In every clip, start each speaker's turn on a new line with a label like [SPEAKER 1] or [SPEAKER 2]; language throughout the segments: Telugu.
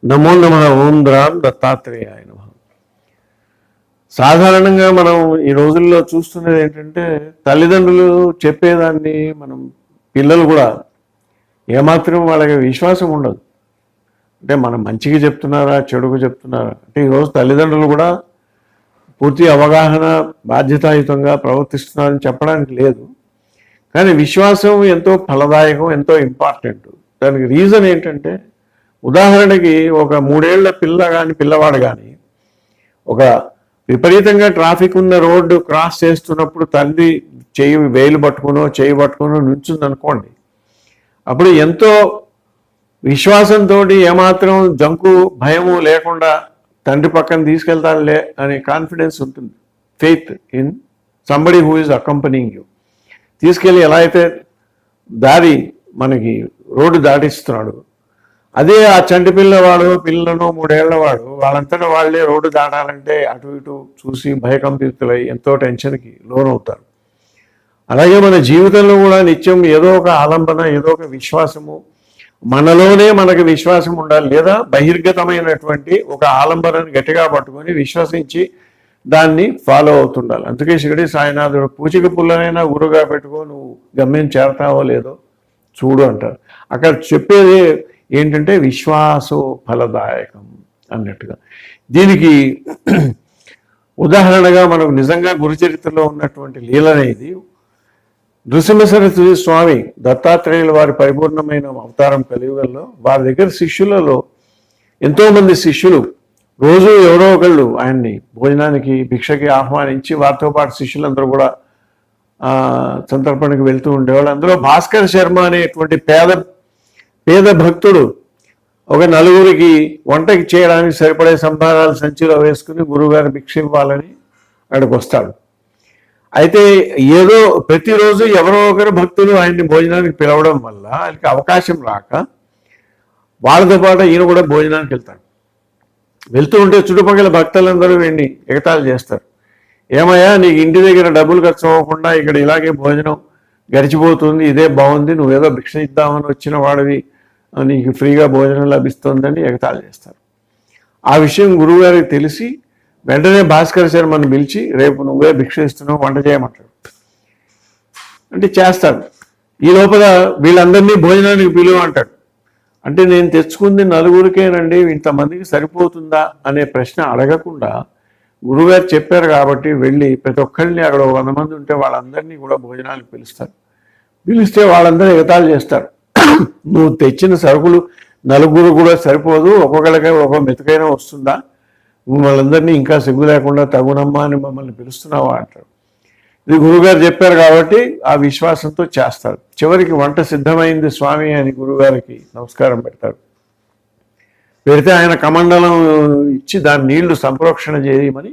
[SPEAKER 1] నమో నమః. ఓం ద్రాం దత్తాత్రేయాయ నమః. సాధారణంగా మనం ఈ రోజుల్లో చూస్తున్నది ఏంటంటే, తల్లిదండ్రులు చెప్పేదాన్ని మనం పిల్లలు కూడా ఏమాత్రం వాళ్ళకి విశ్వాసం ఉండదు. అంటే మనం మంచిగా చెప్తున్నారా, చెడుకు చెప్తున్నారా అంటే, ఈరోజు తల్లిదండ్రులు కూడా పూర్తి అవగాహన, బాధ్యతాయుతంగా ప్రవర్తిస్తున్నారని చెప్పడానికి లేదు. కానీ విశ్వాసం ఎంతో ఫలదాయకం, ఎంతో ఇంపార్టెంట్. దానికి రీజన్ ఏంటంటే, ఉదాహరణకి ఒక 3 ఏళ్ల పిల్లవాడు కానీ ఒక విపరీతంగా ట్రాఫిక్ ఉన్న రోడ్డు క్రాస్ చేస్తున్నప్పుడు తల్లి వేలు పట్టుకునో చేయి పట్టుకునో నుంచుంది అనుకోండి, అప్పుడు ఎంతో విశ్వాసంతో ఏమాత్రం జంకు భయము లేకుండా తండ్రి పక్కన తీసుకెళ్తాడులే అనే కాన్ఫిడెన్స్ ఉంటుంది. Faith in somebody who is accompanying you. తీసుకెళ్ళి ఎలా అయితే మనకి రోడ్డు దాటిస్తున్నాడు, అదే ఆ చంటి పిల్లవాడు, పిల్లను 3 ఏళ్లవాడు వాళ్ళంతటా వాళ్ళే రోడ్డు దాటాలంటే అటు ఇటు చూసి భయకంపితులై ఎంతో టెన్షన్కి లోనవుతారు. అలాగే మన జీవితంలో కూడా నిత్యం ఏదో ఒక ఆలంబన, ఏదో ఒక విశ్వాసము, మనలోనే మనకు విశ్వాసం ఉండాలి. లేదా బహిర్గతమైనటువంటి ఒక ఆలంబనను గట్టిగా పట్టుకొని విశ్వసించి దాన్ని ఫాలో అవుతుండాలి. అందుకే షిరిడి సాయినాథుడు పూచిక పుల్లనైనా గురుగా పెట్టుకో, నువ్వు గమ్యం చేరతావో లేదో చూడు అంటారు. అక్కడ చెప్పేది ఏంటంటే విశ్వాసో ఫలదాయకం అన్నట్టుగా. దీనికి ఉదాహరణగా మనకు నిజంగా గురుచరిత్రలో ఉన్నటువంటి లీలనేది నృసింహ సరస్వతి స్వామి దత్తాత్రేయుల వారి పరిపూర్ణమైన అవతారం కలియుగంలో వారి దగ్గర శిష్యులలో ఎంతోమంది శిష్యులు రోజు ఎవరో ఒకళ్ళు ఆయన్ని భోజనానికి, భిక్షకి ఆహ్వానించి వారితో పాటు శిష్యులందరూ కూడా సంతర్పణకు వెళ్తూ ఉండేవాళ్ళు. అందులో భాస్కర్ శర్మ అనేటువంటి పేద భక్తుడు ఒక 4గురికి వంటకి చేయడానికి సరిపడే సంభారాలు సంచిలో వేసుకుని గురువుగారి భిక్ష ఇవ్వాలని అక్కడికి వస్తాడు. అయితే ఏదో ప్రతిరోజు ఎవరో ఒకరు భక్తులు ఆయన్ని భోజనానికి పిలవడం వల్ల ఆయనకి అవకాశం రాక వాళ్ళతో పాటు ఈయన కూడా భోజనానికి వెళ్తూ ఉంటే చుట్టుపక్కల భక్తులందరూ వీడిని ఎగతాళి చేస్తారు. ఏమయ్యా, నీకు ఇంటి దగ్గర డబ్బులు ఖర్చు అవ్వకుండా ఇక్కడ ఇలాగే భోజనం గడిచిపోతుంది, ఇదే బాగుంది, నువ్వేదో భిక్ష ఇద్దామని వచ్చిన వాడివి, నీకు ఫ్రీగా భోజనం లభిస్తుందని ఎగతాళి చేస్తారు. ఆ విషయం గురువుగారికి తెలిసి వెంటనే భాస్కర్ శర్మను పిలిచి, రేపు నువ్వే భిక్ష ఇస్తున్నావు, వంట చేయమంటాడు. అంటే చేస్తాడు. ఈ లోపల వీళ్ళందరినీ భోజనానికి పిలువ అంటాడు. అంటే నేను తెచ్చుకుంది 4గురికేనండి, ఇంతమందికి సరిపోతుందా అనే ప్రశ్న అడగకుండా గురువుగారు చెప్పారు కాబట్టి వెళ్ళి ప్రతి ఒక్కరిని, అక్కడ 100 మంది ఉంటే వాళ్ళందరినీ కూడా భోజనానికి పిలిస్తే వాళ్ళందరూ ఎగతాళి చేస్తారు. నువ్వు తెచ్చిన సరుకులు 4గురు కూడా సరిపోదు, ఒక్కొక్కరికై ఒక్కొక్క మెతుకైనా వస్తుందా, వాళ్ళందరినీ ఇంకా సిగ్గు లేకుండా తగునమ్మా అని మమ్మల్ని పిలుస్తున్నావా అంటారు. ఇది గురువుగారు చెప్పారు కాబట్టి ఆ విశ్వాసంతో చేస్తారు. చివరికి వంట సిద్ధమైంది స్వామి అని గురువుగారికి నమస్కారం పెడితే ఆయన కమండలం ఇచ్చి దాని నీళ్లు సంప్రోక్షణ చేయమని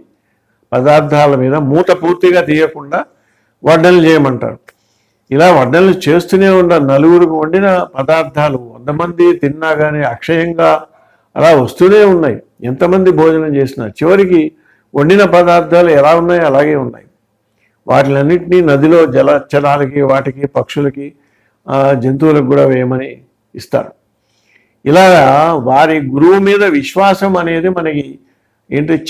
[SPEAKER 1] పదార్థాల మీద మూత పూర్తిగా తీయకుండా వడ్డనలు చేయమంటారు. ఇలా వడ్డనలు చేస్తూనే ఉన్న 4గురికి వండిన పదార్థాలు 100 మంది తిన్నా కానీ అక్షయంగా అలా వస్తూనే ఉన్నాయి. ఎంతమంది భోజనం చేసినా చివరికి వండిన పదార్థాలు ఎలా ఉన్నాయో అలాగే ఉన్నాయి. వాటిలన్నింటినీ నదిలో జలచరాలకి, వాటికి, పక్షులకి, జంతువులకు కూడా వేయమని ఇస్తారు. ఇలాగా వారి గురువు మీద విశ్వాసం అనేది మనకి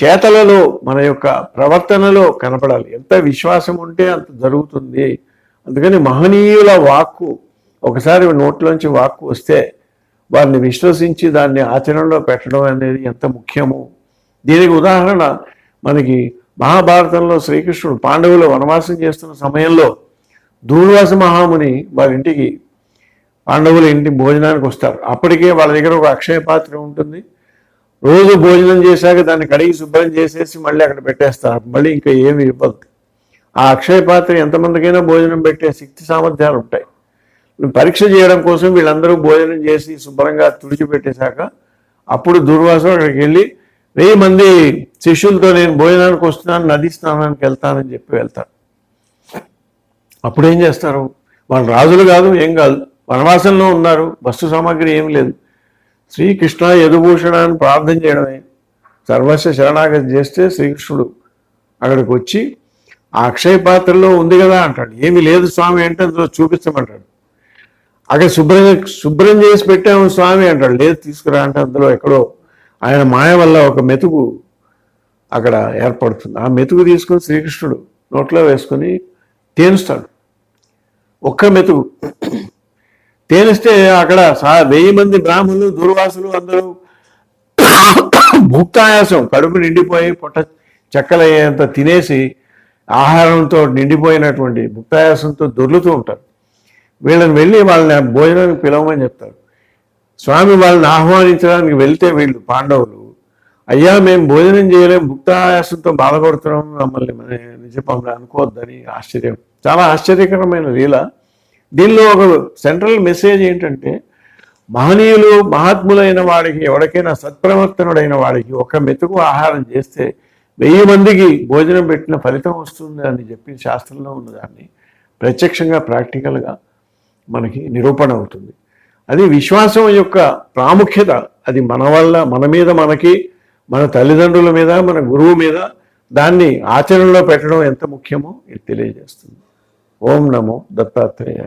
[SPEAKER 1] చేతలలో, మన యొక్క ప్రవర్తనలో కనపడాలి. ఎంత విశ్వాసం ఉంటే అంత జరుగుతుంది. అందుకని మహనీయుల వాక్కు, ఒకసారి నోట్లోంచి వాక్కు వస్తే వారిని విశ్వసించి దాన్ని ఆచరణలో పెట్టడం అనేది ఎంత ముఖ్యమో. దీనికి ఉదాహరణ మనకి మహాభారతంలో శ్రీకృష్ణుడు పాండవులు వనవాసం చేస్తున్న సమయంలో దూర్వాస మహాముని వారి ఇంటికి, పాండవుల ఇంటి భోజనానికి వస్తారు. అప్పటికే వాళ్ళ దగ్గర ఒక అక్షయ పాత్ర ఉంటుంది. రోజు భోజనం చేశాక దాన్ని కడిగి శుభ్రం చేసేసి మళ్ళీ అక్కడ పెట్టేస్తారు. మళ్ళీ ఇంకా ఏమి ఇవ్వదు. ఆ అక్షయ పాత్ర ఎంతమందికైనా భోజనం పెట్టే శక్తి సామర్థ్యాలు ఉంటాయి. పరీక్ష చేయడం కోసం వీళ్ళందరూ భోజనం చేసి శుభ్రంగా తుడిచిపెట్టేశాక అప్పుడు దుర్వాసం అక్కడికి వెళ్ళి 1000 మంది శిష్యులతో నేను భోజనానికి వస్తున్నాను, నది స్నానానికి వెళ్తానని చెప్పి వెళ్తారు. అప్పుడు ఏం చేస్తారు? వాళ్ళు రాజులు కాదు, ఏం కాదు, వనవాసంలో ఉన్నారు, వస్తు సామాగ్రి ఏం లేదు. శ్రీకృష్ణ యదుభూషణ అని ప్రార్థన చేయడమే. సర్వస్వ శరణాగతి చేస్తే శ్రీకృష్ణుడు అక్కడికి వచ్చి ఆ అక్షయ పాత్రలో ఉంది కదా అంటాడు. ఏమి లేదు స్వామి అంటే అందులో చూపించమంటాడు. అక్కడ శుభ్రం చేసి పెట్టాము స్వామి అంటాడు. లేదు తీసుకురా అంటే అందులో ఎక్కడో ఆయన మాయ వల్ల ఒక మెతుకు అక్కడ ఏర్పడుతుంది. ఆ మెతుకు తీసుకొని శ్రీకృష్ణుడు నోట్లో వేసుకొని తేనుస్తాడు. ఒక్క మెతుకు తేనిస్తే అక్కడ 1000 మంది బ్రాహ్మణులు దుర్వాసులు అందరూ భుక్తాయాసం, కడుపు నిండిపోయి పొట్ట చెక్కలయ్యేంత తినేసి ఆహారంతో నిండిపోయినటువంటి భుక్తాయాసంతో దొర్లుతూ ఉంటారు. వీళ్ళని వెళ్ళి వాళ్ళని భోజనానికి పిలవమని చెప్తారు. స్వామి వాళ్ళని ఆహ్వానించడానికి వెళ్తే వీళ్ళు పాండవులు, అయ్యా మేము భోజనం చేయలేం, భుక్తాయాసంతో బాధపడుతున్నాం, మమ్మల్ని మమ్మల్ని అనుకోవద్దని ఆశ్చర్యం. చాలా ఆశ్చర్యకరమైన లీల. దీనిలో ఒక సెంట్రల్ మెసేజ్ ఏంటంటే, మహనీయులు మహాత్ములైన వాడికి, ఎవరికైనా సత్ప్రవర్తనుడైన వాడికి ఒక మెతుకు ఆహారం చేస్తే 1000 మందికి భోజనం పెట్టిన ఫలితం వస్తుంది అని చెప్పి శాస్త్రంలో ఉన్నదాన్ని ప్రత్యక్షంగా ప్రాక్టికల్గా మనకి నిరూపణ అవుతుంది. అది విశ్వాసం యొక్క ప్రాముఖ్యత. అది మన వల్ల, మన మీద, మనకి, మన తల్లిదండ్రుల మీద, మన గురువు మీద దాన్ని ఆచరణలో పెట్టడం ఎంత ముఖ్యమో ఇది తెలియజేస్తుంది. ఓం నమో దత్తాత్రేయ.